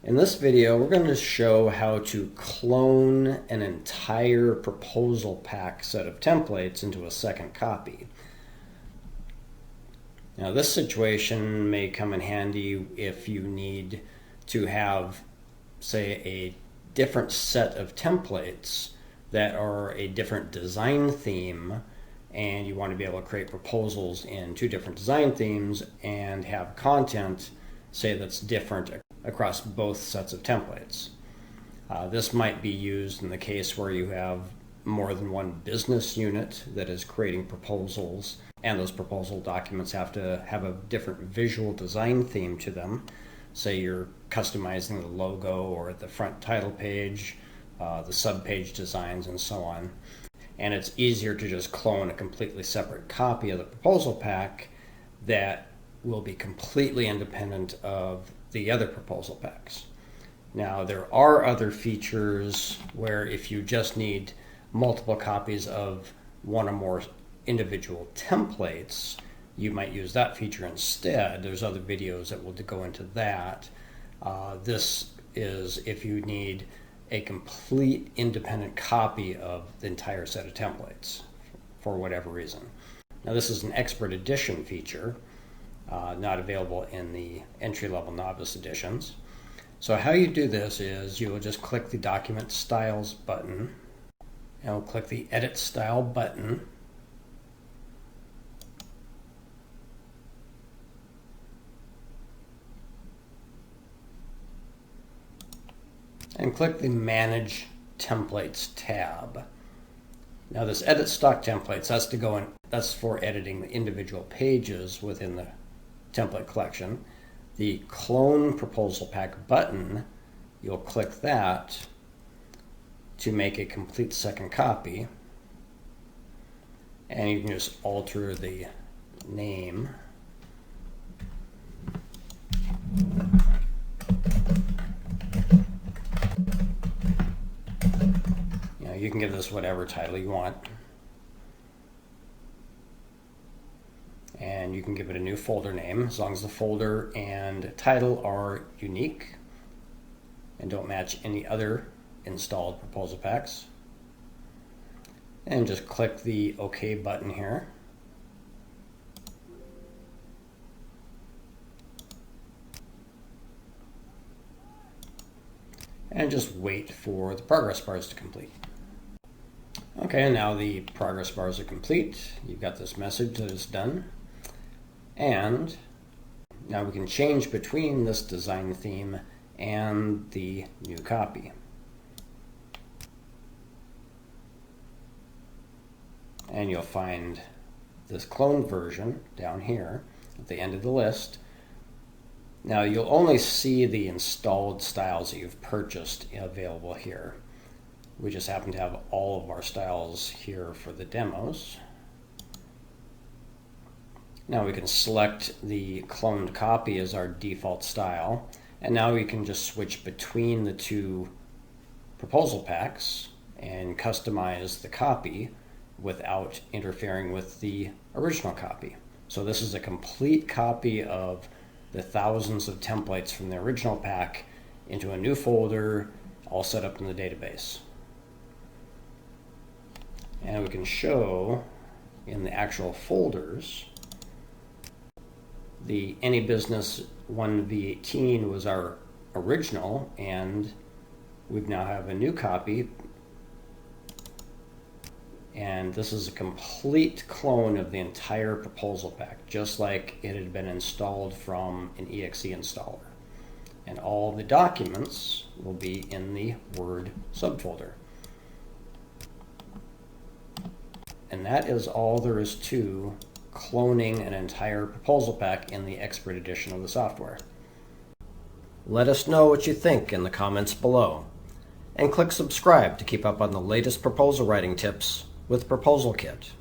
In this video, we're going to show how to clone an entire proposal pack set of templates into a second copy. Now, this situation may come in handy if you need to have, say, a different set of templates that are a different design theme, and you want to be able to create proposals in two different design themes and have content, say, that's different across both sets of templates. This might be used in the case where you have more than one business unit that is creating proposals, and those proposal documents have to have a different visual design theme to them. Say you're customizing the logo or the front title page, the sub-page designs, and so on. And it's easier to just clone a completely separate copy of the proposal pack that will be completely independent of the other proposal packs. Now, there are other features where if you just need multiple copies of one or more individual templates, you might use that feature instead. There's other videos that will go into that. This is if you need a complete independent copy of the entire set of templates for whatever reason. Now, this is an expert edition feature, not available in the entry-level novice editions. So how you do this is you will just click the Document Styles button, and we'll click the Edit Style button. And click the Manage Templates tab. Now, this Edit Stock Templates, that's for editing the individual pages within the template collection. The Clone Proposal Pack button, you'll click that to make a complete second copy. And you can just alter the name. You can give this whatever title you want. And you can give it a new folder name as long as the folder and title are unique and don't match any other installed proposal packs. And just click the OK button here. And just wait for the progress bars to complete. Okay, now the progress bars are complete. You've got this message that is done. And now we can change between this design theme and the new copy. And you'll find this cloned version down here at the end of the list. Now, you'll only see the installed styles that you've purchased available here. We just happen to have all of our styles here for the demos. Now we can select the cloned copy as our default style, and now we can just switch between the two proposal packs and customize the copy without interfering with the original copy. So this is a complete copy of the thousands of templates from the original pack into a new folder, all set up in the database. And we can show in the actual folders, the Any Business 1v18 was our original, and we now have a new copy. And this is a complete clone of the entire proposal pack, just like it had been installed from an exe installer. And all the documents will be in the Word subfolder. And that is all there is to cloning an entire proposal pack in the Expert Edition of the software. Let us know what you think in the comments below. And click subscribe to keep up on the latest proposal writing tips with Proposal Kit.